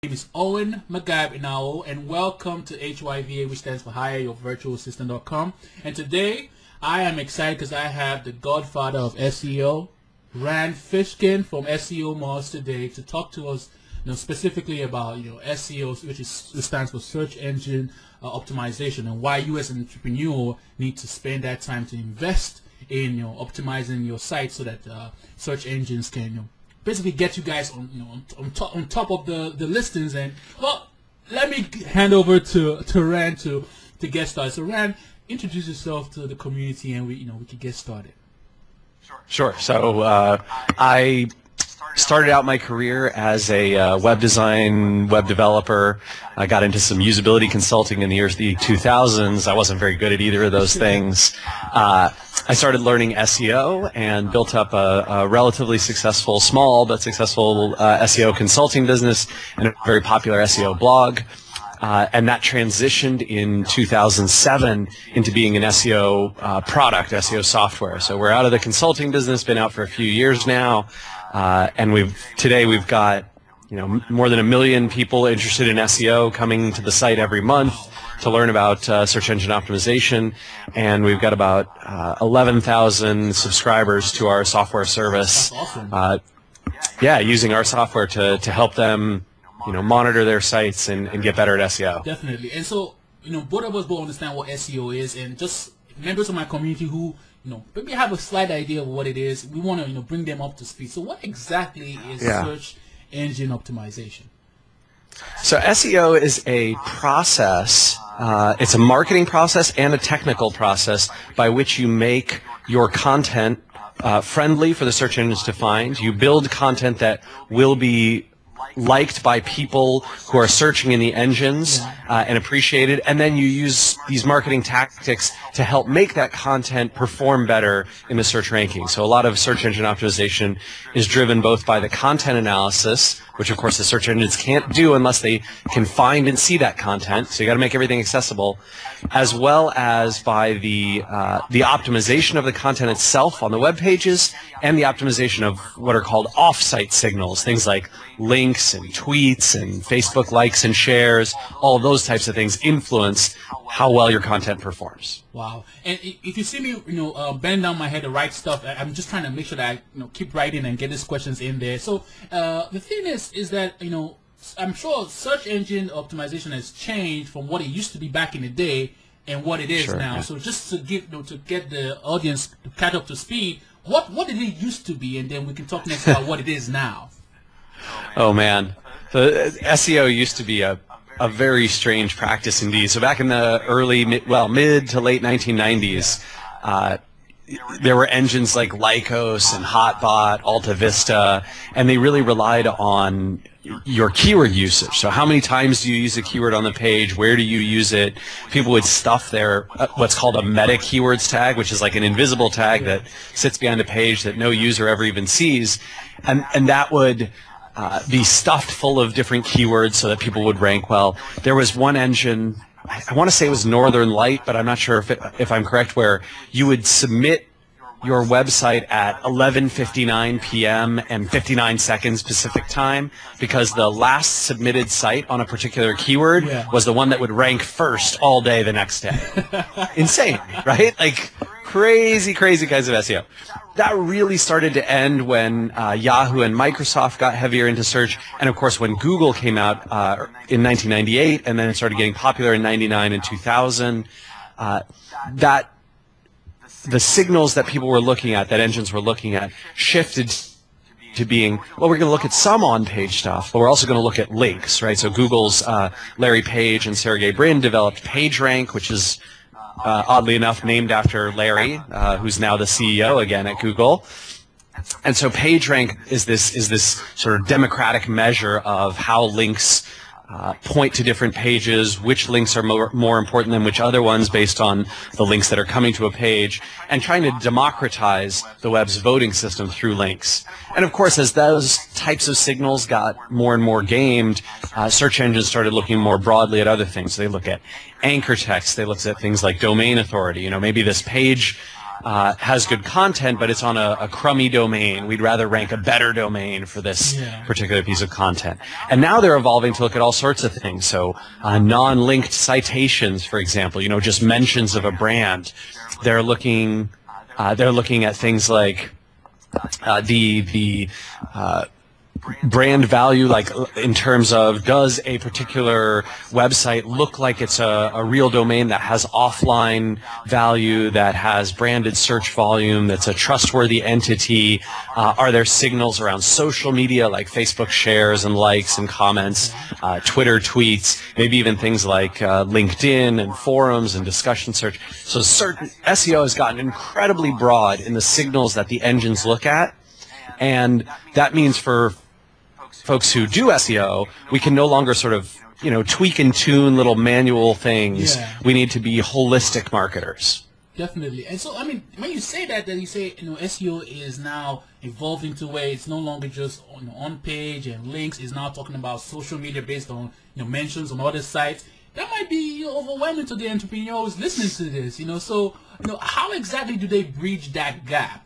name is Owen Magab-Inao, and welcome to HYVA, which stands for HYVAssistant.com. And today I am excited because I have the godfather of SEO, Fishkin from SEO Moz today to talk to us, specifically about SEO, which stands for search engine optimization, and why you as an entrepreneur need to spend that time to invest in optimizing your site so that search engines can basically get you guys on top of the listings. And well, let me hand over to Rand to get started. So Rand, introduce yourself to the community, and we could get started. Sure. So I started out my career as a web developer. I got into some usability consulting in the early 2000s. I wasn't very good at either of those things. I started learning SEO and built up a relatively successful, small but successful SEO consulting business and a very popular SEO blog. And that transitioned in 2007 into being an SEO product, SEO software. So we're out of the consulting business, been out for a few years now, and today we've got more than 1 million people interested in SEO coming to the site every month to learn about search engine optimization, and we've got about 11,000 subscribers to our software service. That's awesome. Using our software to help them monitor their sites and get better at SEO. Definitely. And so, both of us both understand what SEO is, and just members of my community who, maybe have a slight idea of what it is, we want to, bring them up to speed. So what exactly is search engine optimization? So SEO is a process, it's a marketing process and a technical process by which you make your content friendly for the search engines to find. You build content that will be liked by people who are searching in the engines and appreciated, and then you use these marketing tactics to help make that content perform better in the search ranking. So a lot of search engine optimization is driven both by the content analysis, which of course the search engines can't do unless they can find and see that content, so you got to make everything accessible, as well as by the optimization of the content itself on the web pages and the optimization of what are called off-site signals, things like links and tweets and Facebook likes and shares. All of those types of things influence how well your content performs. Wow. And if you see me, bend down my head to write stuff, I'm just trying to make sure that I, keep writing and get these questions in there. So the thing is that, I'm sure search engine optimization has changed from what it used to be back in the day and what it is now. Yeah. So just to to get the audience to catch up to speed, what did it used to be, and then we can talk next about what it is now. Oh man, the SEO used to be a very strange practice indeed. So back in the mid to late 1990s, there were engines like Lycos and Hotbot, Alta Vista, and they really relied on your keyword usage. So how many times do you use a keyword on the page? Where do you use it? People would stuff their what's called a meta keywords tag, which is like an invisible tag that sits behind a page that no user ever even sees, and that would be stuffed full of different keywords so that people would rank well. There was one engine, I want to say it was Northern Light, but I'm not sure if I'm correct, where you would submit your website at 11:59 p.m. and 59 seconds Pacific time, because the last submitted site on a particular keyword was the one that would rank first all day the next day. Insane, right? Like crazy kinds of SEO. That really started to end when Yahoo and Microsoft got heavier into search, and of course when Google came out in 1998, and then it started getting popular in 99 and 2000. The signals that people were looking at, that engines were looking at, shifted to being, well, we're going to look at some on-page stuff, but we're also going to look at links, right? So Google's Larry Page and Sergey Brin developed PageRank, which is oddly enough named after Larry, who's now the CEO again at Google. And so PageRank is this sort of democratic measure of how links point to different pages, which links are more important than which other ones based on the links that are coming to a page, and trying to democratize the web's voting system through links. And of course, as those types of signals got more and more gamed, search engines started looking more broadly at other things. So they look at anchor text, they looked at things like domain authority. Maybe this page has good content, but it's on a crummy domain. We'd rather rank a better domain for this particular piece of content. And now they're evolving to look at all sorts of things. So non-linked citations, for example, just mentions of a brand. They're looking at things like the brand value, like in terms of, does a particular website look like it's a real domain that has offline value, that has branded search volume, that's a trustworthy entity? Are there signals around social media like Facebook shares and likes and comments, Twitter tweets, maybe even things like LinkedIn and forums and discussion search? So certain SEO has gotten incredibly broad in the signals that the engines look at, and that means for folks who do SEO, we can no longer sort of, tweak and tune little manual things. We need to be holistic marketers. Definitely. And so, I mean, when you say that you say, SEO is now evolving to where it's no longer just on page and links. It's now talking about social media based on, mentions on other sites. That might be overwhelming to the entrepreneurs listening to this, So, how exactly do they bridge that gap?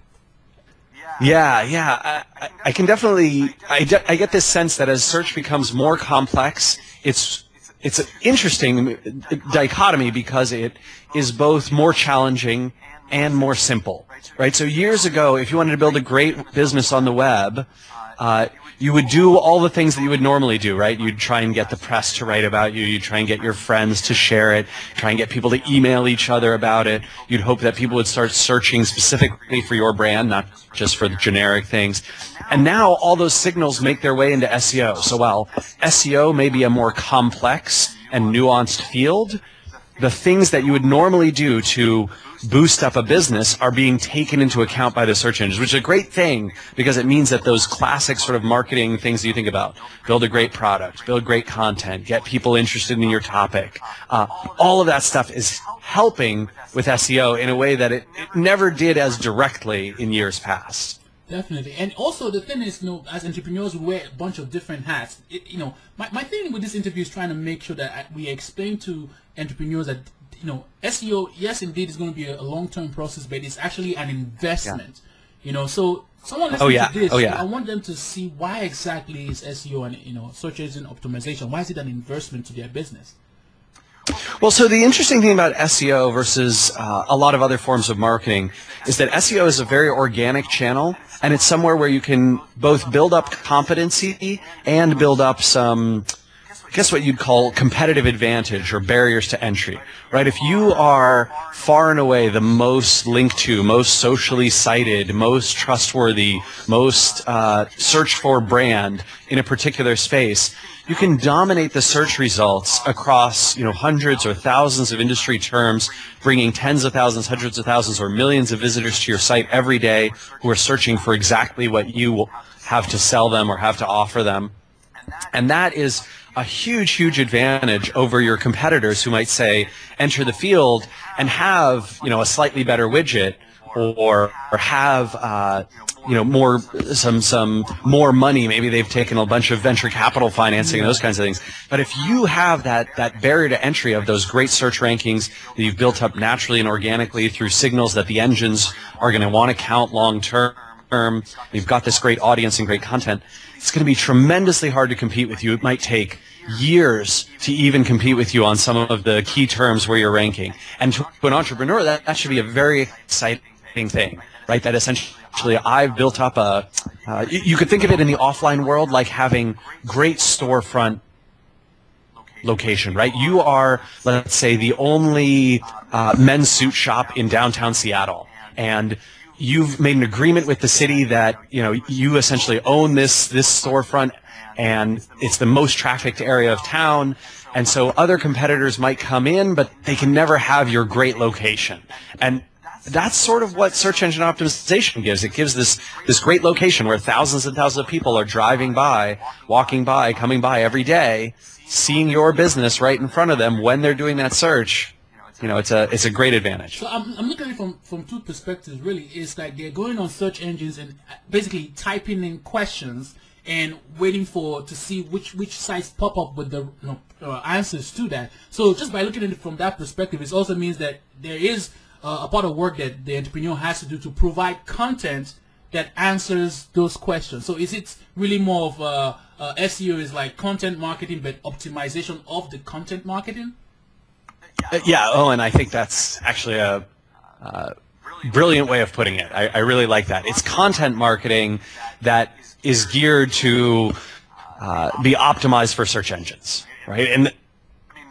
Yeah. I can definitely, I get this sense that as search becomes more complex, it's an interesting dichotomy because it is both more challenging and more simple, right? So years ago, if you wanted to build a great business on the web, you would do all the things that you would normally do, right? You'd try and get the press to write about you. You'd try and get your friends to share it, try and get people to email each other about it. You'd hope that people would start searching specifically for your brand, not just for the generic things. And now all those signals make their way into SEO. So while SEO may be a more complex and nuanced field, the things that you would normally do to boost up a business are being taken into account by the search engines, which is a great thing because it means that those classic sort of marketing things that you think about, build a great product, build great content, get people interested in your topic, all of that stuff is helping with SEO in a way that it never did as directly in years past. Definitely. And also the thing is, as entrepreneurs, we wear a bunch of different hats. My thing with this interview is trying to make sure that we explain to entrepreneurs that, SEO, yes, indeed, is going to be a long-term process, but it's actually an investment. So someone listening to this, I want them to see why exactly is SEO and, search engine optimization, why is it an investment to their business? Well, so the interesting thing about SEO versus a lot of other forms of marketing is that SEO is a very organic channel, and it's somewhere where you can both build up competency and build up some, I guess what you'd call competitive advantage or barriers to entry, right? If you are far and away the most linked to, most socially cited, most trustworthy, most searched for brand in a particular space, you can dominate the search results across, hundreds or thousands of industry terms, bringing tens of thousands, hundreds of thousands, or millions of visitors to your site every day who are searching for exactly what you have to sell them or have to offer them. And that is a huge, huge advantage over your competitors who might say, enter the field and have, a slightly better widget or have, some more money. Maybe they've taken a bunch of venture capital financing and those kinds of things. But if you have that barrier to entry of those great search rankings that you've built up naturally and organically through signals that the engines are going to want to count long term, you've got this great audience and great content, it's going to be tremendously hard to compete with you. It might take years to even compete with you on some of the key terms where you're ranking. And to an entrepreneur, that should be a very exciting thing, right? That essentially I've built up you could think of it in the offline world like having great storefront location, right? You are, let's say, the only men's suit shop in downtown Seattle, and you've made an agreement with the city that, you essentially own this storefront, and it's the most trafficked area of town. And so other competitors might come in, but they can never have your great location. And that's sort of what search engine optimization gives. It gives this great location where thousands and thousands of people are driving by, walking by, coming by every day, seeing your business right in front of them when they're doing that search. It's a great advantage. So I'm looking at it from two perspectives, really. It's like they're going on search engines and basically typing in questions and waiting to see which sites pop up with the answers to that. So just by looking at it from that perspective, it also means that there is a part of work that the entrepreneur has to do to provide content that answers those questions. So is it really more of SEO is like content marketing, but optimization of the content marketing? Yeah. Oh, and I think that's actually a brilliant way of putting it. I really like that. It's content marketing that is geared to be optimized for search engines, right? And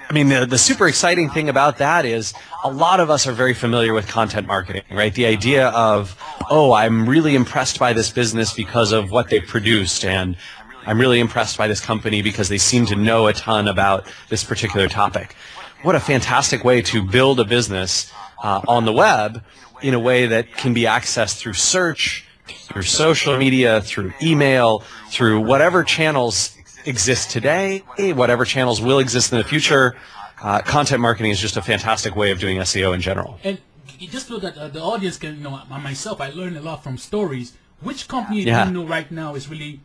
I mean, the super exciting thing about that is a lot of us are very familiar with content marketing, right? The idea of, oh, I'm really impressed by this business because of what they've produced, and I'm really impressed by this company because they seem to know a ton about this particular topic. What a fantastic way to build a business on the web in a way that can be accessed through search, through social media, through email, through whatever channels exist today, whatever channels will exist in the future. Content marketing is just a fantastic way of doing SEO in general. And you just feel that the audience can, you know, myself, I learned a lot from stories. Which company do you know right now is really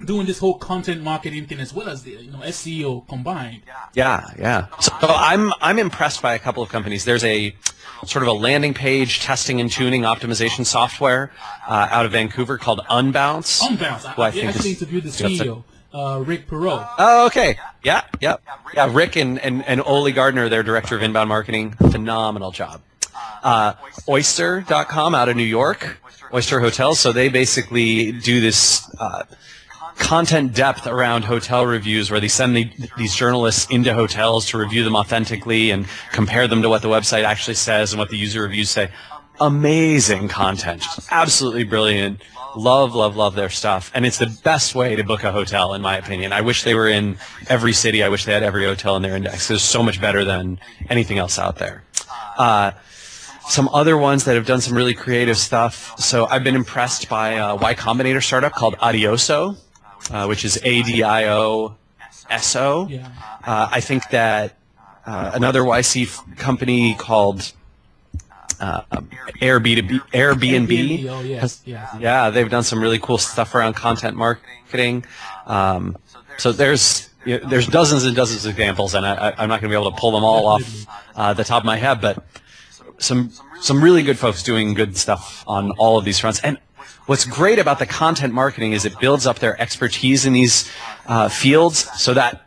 doing this whole content marketing thing as well as the, you know, SEO combined? Yeah. So I'm impressed by a couple of companies. There's a sort of a landing page testing and tuning optimization software out of Vancouver called Unbounce. I actually interviewed the CEO. Rick Perot. Oh, okay. Yeah. Rick and Oli Gardner, their director of inbound marketing, phenomenal job. Oyster.com out of New York, Oyster Hotels. So they basically do this content depth around hotel reviews, where they send these journalists into hotels to review them authentically and compare them to what the website actually says and what the user reviews say. Amazing content, just absolutely brilliant. Love their stuff, and it's the best way to book a hotel, in my opinion. I wish they were in every city. I wish they had every hotel in their index. It's so much better than anything else out there. Some other ones that have done some really creative stuff. So I've been impressed by a Y Combinator startup called Adioso, which is ADIOSO. Yeah. I think that another YC company called Airbnb. Oh, yes. Yeah, they've done some really cool stuff around content marketing. So there's dozens and dozens of examples, and I'm not going to be able to pull them all off the top of my head, but some really good folks doing good stuff on all of these fronts. And what's great about the content marketing is it builds up their expertise in these fields, so that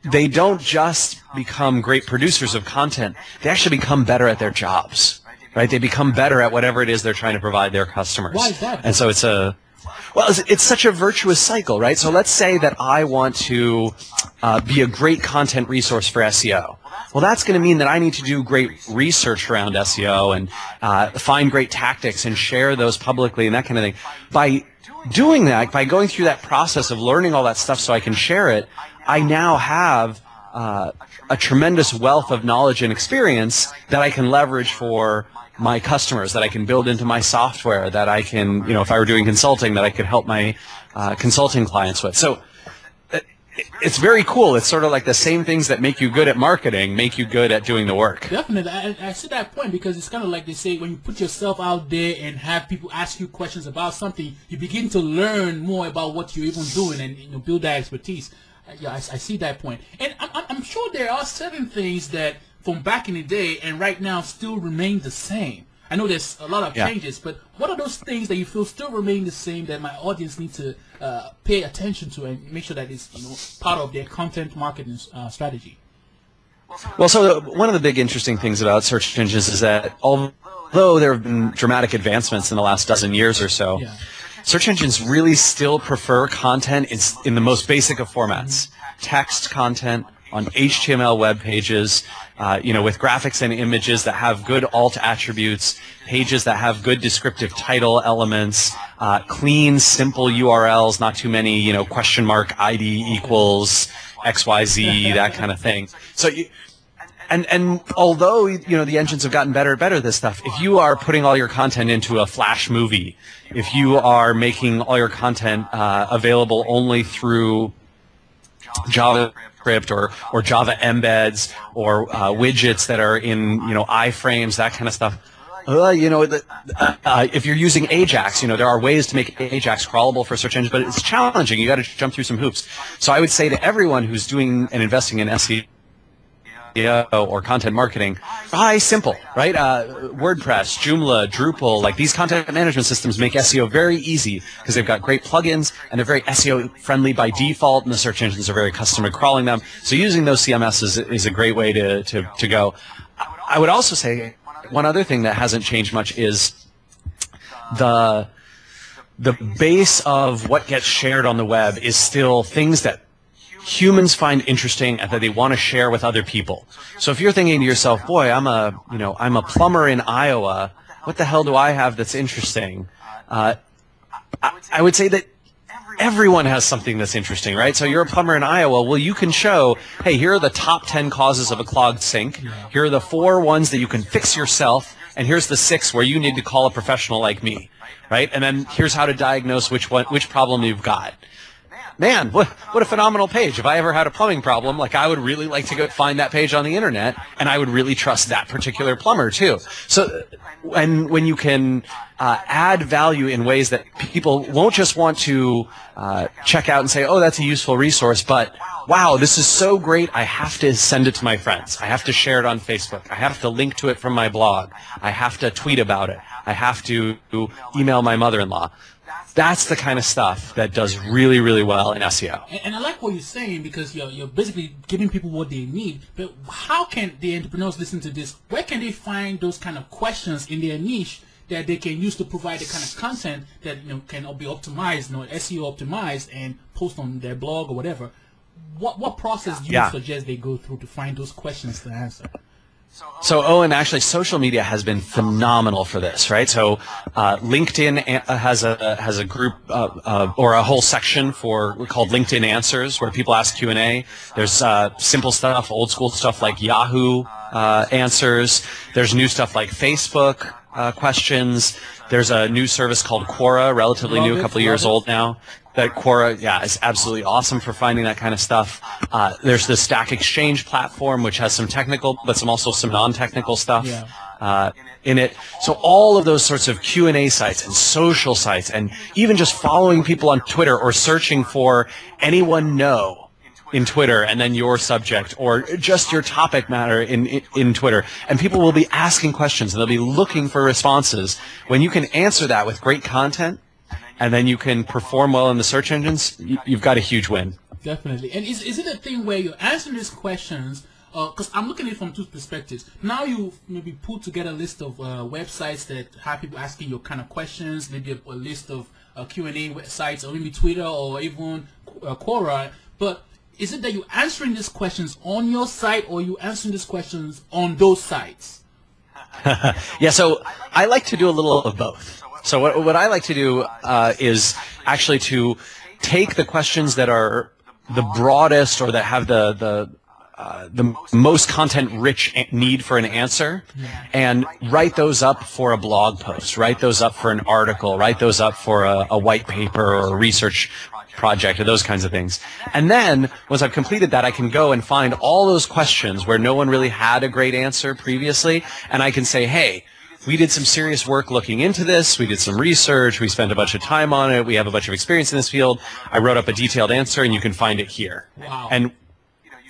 they don't just become great producers of content, they actually become better at their jobs, right? They become better at whatever it is they're trying to provide their customers. Why is that? And so it's such a virtuous cycle, right? So let's say that I want to be a great content resource for SEO. Well, that's going to mean that I need to do great research around SEO and find great tactics and share those publicly and that kind of thing. By doing that, by going through that process of learning all that stuff so I can share it, I now have a tremendous wealth of knowledge and experience that I can leverage for my customers, that I can build into my software, that I can, if I were doing consulting, that I could help my consulting clients with. So it's very cool. It's sort of like the same things that make you good at marketing make you good at doing the work. Definitely. I see that point, because it's kind of like they say, when you put yourself out there and have people ask you questions about something, you begin to learn more about what you're even doing and build that expertise. Yeah, I see that point. And I'm sure there are certain things that from back in the day and right now still remain the same. I know there's a lot of changes, but what are those things that you feel still remain the same that my audience needs to pay attention to and make sure that it's part of their content marketing strategy? Well, so one of the big interesting things about search engines is that although there have been dramatic advancements in the last dozen years or so, search engines really still prefer content in the most basic of formats. Text content on HTML web pages, with graphics and images that have good alt attributes, pages that have good descriptive title elements, clean, simple URLs, not too many, question mark ID equals XYZ, that kind of thing. So And although, the engines have gotten better at this stuff, if you are putting all your content into a Flash movie, if you are making all your content available only through JavaScript or Java embeds or widgets that are in, iframes, that kind of stuff, if you're using Ajax, there are ways to make Ajax crawlable for search engines, but it's challenging. You got to jump through some hoops. So I would say to everyone who's doing and investing in SEO, or content marketing, simple, right? WordPress, Joomla, Drupal, like these content management systems make SEO very easy because they've got great plugins and they're very SEO friendly by default, and the search engines are very accustomed to crawling them. So using those CMSs is a great way to go. I would also say one other thing that hasn't changed much is the base of what gets shared on the web is still things that humans find interesting and that they want to share with other people. So if you're thinking to yourself, boy, I'm a plumber in Iowa, what the hell do I have that's interesting? I would say that everyone has something that's interesting, right? So you're a plumber in Iowa. Well, you can show, hey, here are the top 10 causes of a clogged sink. Here are the 4 ones that you can fix yourself. And here's the 6 where you need to call a professional like me, right? And then here's how to diagnose which problem you've got. Man, what a phenomenal page. If I ever had a plumbing problem, like I would really like to go find that page on the internet, and I would really trust that particular plumber too. So when you can add value in ways that people won't just want to check out and say, oh, that's a useful resource, but wow, this is so great, I have to send it to my friends. I have to share it on Facebook. I have to link to it from my blog. I have to tweet about it. I have to email my mother-in-law. That's the kind of stuff that does really, really well in SEO. And I like what you're saying, because you're basically giving people what they need. But how can the entrepreneurs listen to this? Where can they find those kind of questions in their niche that they can use to provide the kind of content that can be optimized, SEO optimized, and post on their blog or whatever? What process do you suggest they go through to find those questions to answer? So, Owen, actually, social media has been phenomenal for this, right? So, LinkedIn has a group or a whole section called LinkedIn Answers, where people ask Q&A. There's simple stuff, old school stuff like Yahoo Answers. There's new stuff like Facebook questions. There's a new service called Quora, relatively new, a couple of years old now. That Quora, is absolutely awesome for finding that kind of stuff. There's the Stack Exchange platform, which has some technical, but also some non-technical stuff in it. So all of those sorts of Q&A sites and social sites, and even just following people on Twitter or searching for anyone know in Twitter, and then your subject or just your topic matter in Twitter, and people will be asking questions and they'll be looking for responses. When you can answer that with great content, and then you can perform well in the search engines, you've got a huge win. Definitely. And is it a thing where you're answering these questions, because I'm looking at it from 2 perspectives. Now you maybe put together a list of websites that have people asking your kind of questions, maybe a list of Q&A sites, or maybe Twitter, or even Quora, but is it that you're answering these questions on your site, or you answering these questions on those sites? So I like to do a little of both. So what I like to do is actually to take the questions that are the broadest or that have the most content-rich need for an answer, and write those up for a blog post, write those up for an article, write those up for a white paper or a research project or those kinds of things. And then once I've completed that, I can go and find all those questions where no one really had a great answer previously, and I can say, hey, we did some serious work looking into this. We did some research. We spent a bunch of time on it. We have a bunch of experience in this field. I wrote up a detailed answer, and you can find it here. Wow. And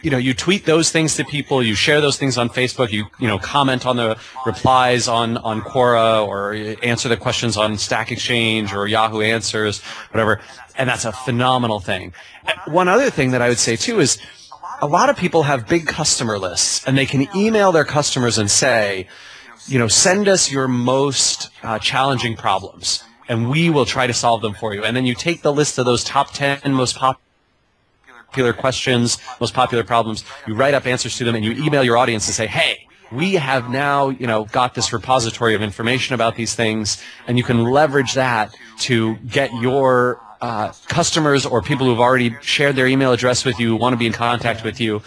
you tweet those things to people. You share those things on Facebook. You comment on the replies on Quora, or answer the questions on Stack Exchange or Yahoo Answers, whatever. And that's a phenomenal thing. One other thing that I would say too is a lot of people have big customer lists, and they can email their customers and say, send us your most challenging problems, and we will try to solve them for you. And then you take the list of those top 10 most popular questions, most popular problems, you write up answers to them, and you email your audience and say, hey, we have now, got this repository of information about these things, and you can leverage that to get your customers or people who've already shared their email address with you, want to be in contact with you,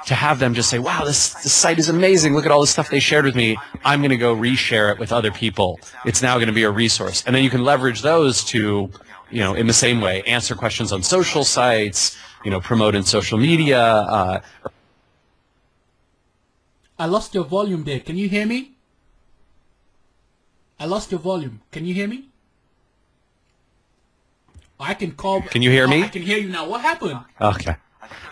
to have them just say, wow, this site is amazing. Look at all the stuff they shared with me. I'm going to go reshare it with other people. It's now going to be a resource. And then you can leverage those to, in the same way, answer questions on social sites, promote in social media. I lost your volume there. Can you hear me? I lost your volume. Can you hear me? I can call. Can you hear me? I can hear you now. What happened? Okay.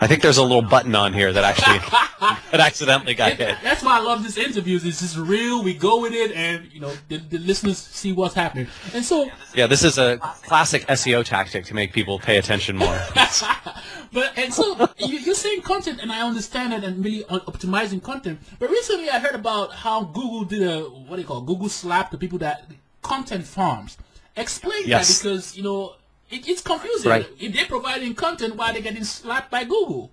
I think there's a little button on here that actually that accidentally got hit. That's why I love this interview. This is real. We go with it, and the listeners see what's happening. And so, yeah, this is a classic SEO tactic to make people pay attention more. So you're saying content, and I understand it, and really optimizing content. But recently, I heard about how Google did Google slapped the people that content farms. Explain that, because it's confusing. Right. If they're providing content, why are they getting slapped by Google?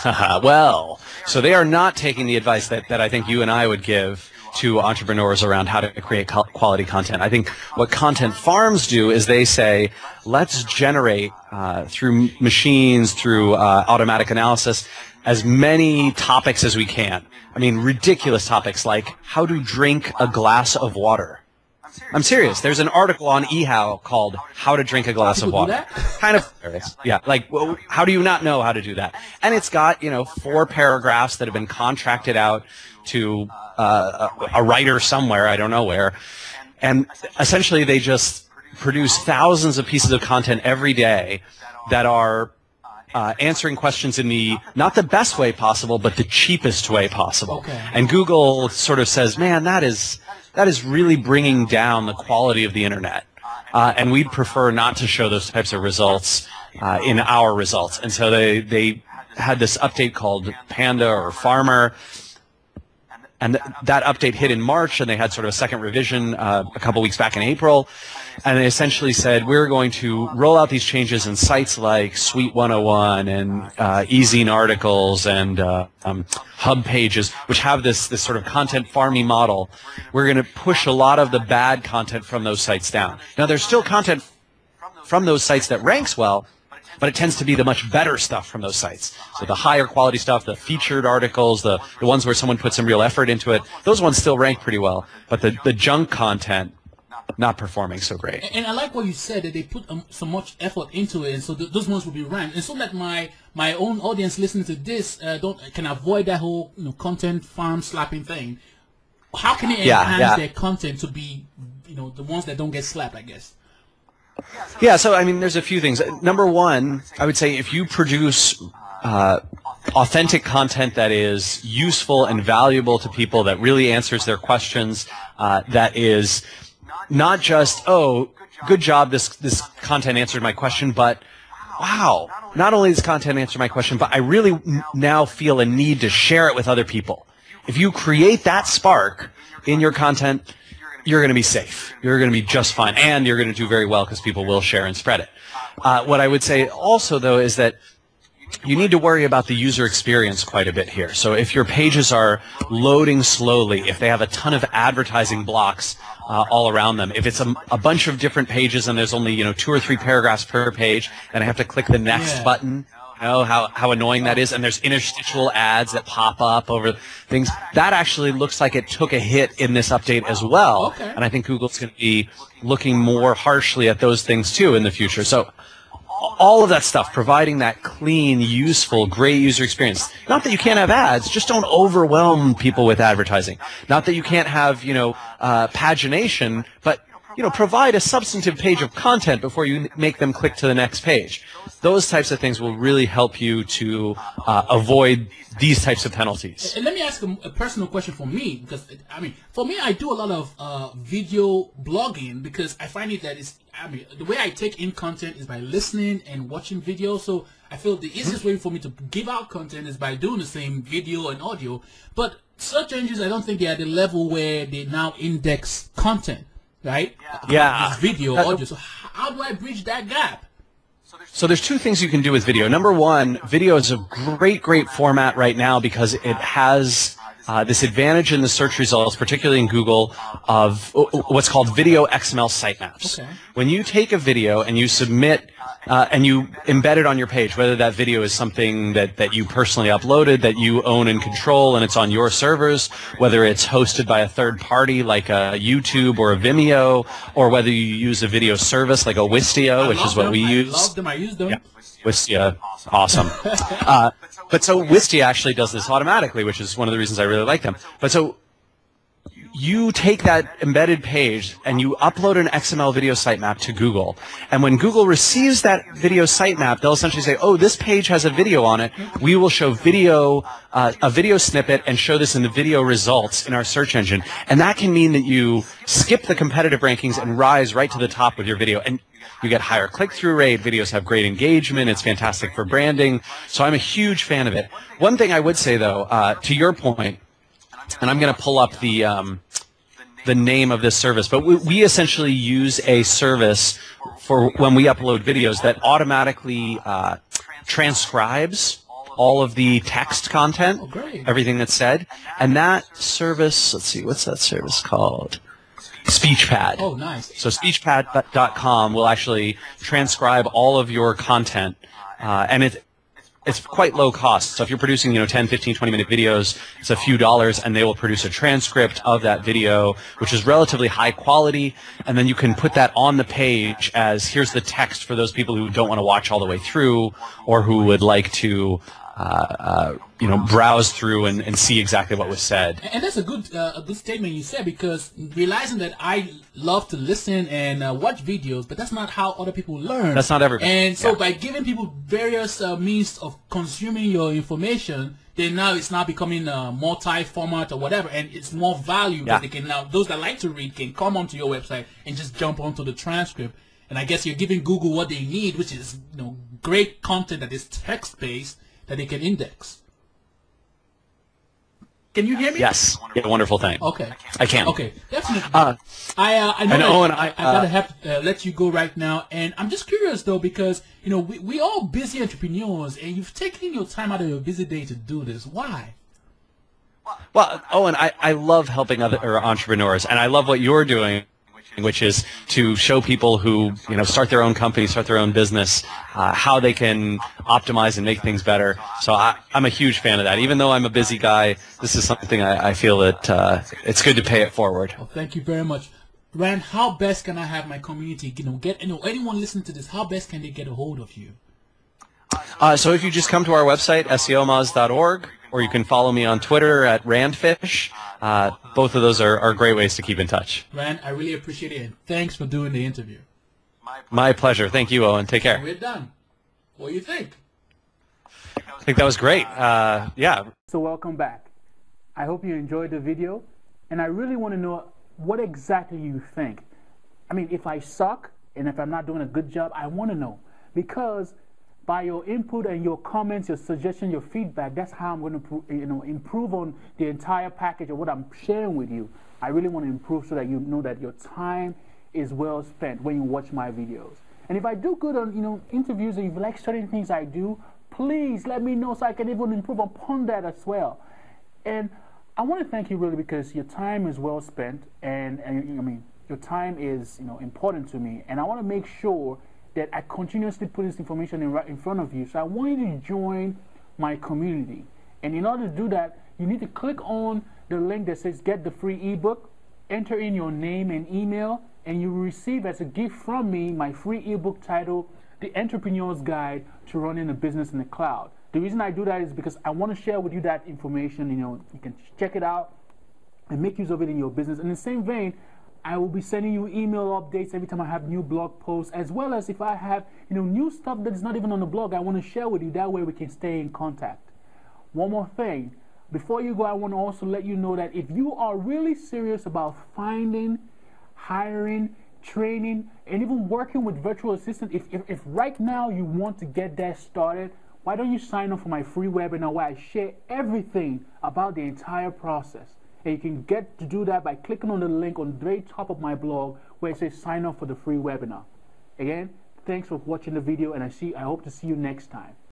Well, so they are not taking the advice that I think you and I would give to entrepreneurs around how to create quality content. I think what content farms do is they say, let's generate through machines, through automatic analysis, as many topics as we can. I mean, ridiculous topics like how to drink a glass of water. I'm serious. There's an article on eHow called "How to Drink a Glass of Water." Kind of hilarious. Yeah, like, well, how do you not know how to do that? And it's got 4 paragraphs that have been contracted out to a writer somewhere, I don't know where, and essentially they just produce thousands of pieces of content every day that are answering questions in not the best way possible, but the cheapest way possible. Okay. And Google sort of says, man, that is really bringing down the quality of the internet. And we'd prefer not to show those types of results in our results. And so they had this update called Panda or Farmer. And that update hit in March, and they had sort of a second revision a couple weeks back in April. And they essentially said, we're going to roll out these changes in sites like Suite 101 and eZine articles and hub pages, which have this sort of content farming model. We're going to push a lot of the bad content from those sites down. Now, there's still content from those sites that ranks well, but it tends to be the much better stuff from those sites. So the higher quality stuff, the featured articles, the ones where someone put some real effort into it, those ones still rank pretty well. But the junk content, not performing so great. And I like what you said, that they put so much effort into it, and so those ones will be ranked. And so that my own audience listening to this can avoid that whole content farm slapping thing. How can they enhance their content to be the ones that don't get slapped, I guess? Yeah, so I mean, there's a few things. Number one, I would say if you produce authentic content that is useful and valuable to people, that really answers their questions, that is not just, oh, good job, this content answered my question, but wow, not only does content answer my question, but I really now feel a need to share it with other people. If you create that spark in your content, you're going to be safe. You're going to be just fine, and you're going to do very well because people will share and spread it. What I would say also, though, is that you need to worry about the user experience quite a bit here. So if your pages are loading slowly, if they have a ton of advertising blocks all around them, if it's a bunch of different pages and there's only 2 or 3 paragraphs per page, and I have to click the next button, how annoying that is, and there's interstitial ads that pop up over things, that actually looks like it took a hit in this update as well. Okay. And I think Google's going to be looking more harshly at those things too in the future. So all of that stuff, providing that clean, useful, great user experience. Not that you can't have ads, just don't overwhelm people with advertising. Not that you can't have, pagination, but provide a substantive page of content before you make them click to the next page. Those types of things will really help you to avoid these types of penalties. And let me ask a personal question for me, because for me, I do a lot of video blogging, because I find it that the way I take in content is by listening and watching videos. So I feel the easiest way for me to give out content is by doing the same video and audio. But search engines, I don't think they're at the level where they now index content. Right? Yeah. Video, audio. So how do I bridge that gap? So there's 2 things you can do with video. Number one, video is a great format right now because it has this advantage in the search results, particularly in Google, of what's called video XML sitemaps. Okay. When you take a video and you submit and you embed it on your page, whether that video is something that you personally uploaded, that you own and control, and it's on your servers, whether it's hosted by a third party like a YouTube or a Vimeo, or whether you use a video service like a Wistia, which is what we use. I love them. I use them. Yeah. Wistia, awesome. But so Wistia actually does this automatically, which is one of the reasons I really like them. But so you take that embedded page and you upload an XML video sitemap to Google. And when Google receives that video sitemap, they'll essentially say, oh, this page has a video on it. We will show video, a video snippet and show this in the video results in our search engine. And that can mean that you skip the competitive rankings and rise right to the top with your video. And you get higher click-through rate. Videos have great engagement. It's fantastic for branding. So I'm a huge fan of it. One thing I would say, though, to your point, and I'm going to pull up the name of this service, but we essentially use a service for when we upload videos that automatically transcribes all of the text content, everything that's said. And that service, let's see, what's that service called? SpeechPad. Oh, nice. So SpeechPad.com will actually transcribe all of your content, and it's quite low cost. So if you're producing, 10, 15, 20-minute videos, it's a few dollars, and they will produce a transcript of that video, which is relatively high quality, and then you can put that on the page as, here's the text for those people who don't want to watch all the way through, or who would like to browse through and see exactly what was said. And that's a good statement you said, because realizing that I love to listen and watch videos, but that's not how other people learn. That's not everybody. And so by giving people various means of consuming your information, then now it's now becoming multi-format or whatever, and it's more value that they can now, those that like to read can come onto your website and just jump onto the transcript. And I guess you're giving Google what they need, which is great content that is text-based that they can index. Can you hear me? Yes. Yeah, wonderful thing. Okay. I can. Okay, definitely. I know I gotta have to let you go right now, and I'm just curious though, because we all busy entrepreneurs, and you've taken your time out of your busy day to do this. Why? Well, Owen, I love helping other entrepreneurs, and I love what you're doing, which is to show people who start their own company, start their own business, how they can optimize and make things better. So I'm a huge fan of that. Even though I'm a busy guy, this is something I feel that it's good to pay it forward. Well, thank you very much. Rand, how best can I have my community, get anyone listening to this, how best can they get a hold of you? So if you just come to our website, seomaz.org, or you can follow me on Twitter at Randfish. Both of those are great ways to keep in touch. Rand, I really appreciate it, and thanks for doing the interview. My pleasure. Thank you, Owen. Take care. We're done. What do you think? I think that was great. Yeah. So welcome back. I hope you enjoyed the video, and I really want to know what exactly you think. I mean, if I suck and if I'm not doing a good job, I want to know, because by your input and your comments, your suggestions, your feedback, that's how I'm going to improve on the entire package of what I'm sharing with you. I really want to improve so that you know that your time is well spent when you watch my videos. And if I do good on interviews, and if you like certain things I do, please let me know so I can even improve upon that as well. And I want to thank you really, because your time is well spent, and I mean, your time is important to me, and I want to make sure that I continuously put this information in front of you. So I want you to join my community. And in order to do that, you need to click on the link that says get the free ebook, enter in your name and email, and you will receive as a gift from me my free ebook titled The Entrepreneur's Guide to Running a Business in the Cloud. The reason I do that is because I want to share with you that information. You can check it out and make use of it in your business. In the same vein, I will be sending you email updates every time I have new blog posts, as well as if I have new stuff that is not even on the blog, I want to share with you. That way we can stay in contact. One more thing. Before you go, I want to also let you know that if you are really serious about finding, hiring, training, and even working with virtual assistant, if right now you want to get that started, why don't you sign up for my free webinar where I share everything about the entire process. And you can get to do that by clicking on the link on the very top of my blog where it says sign up for the free webinar. Again, thanks for watching the video, and I hope to see you next time.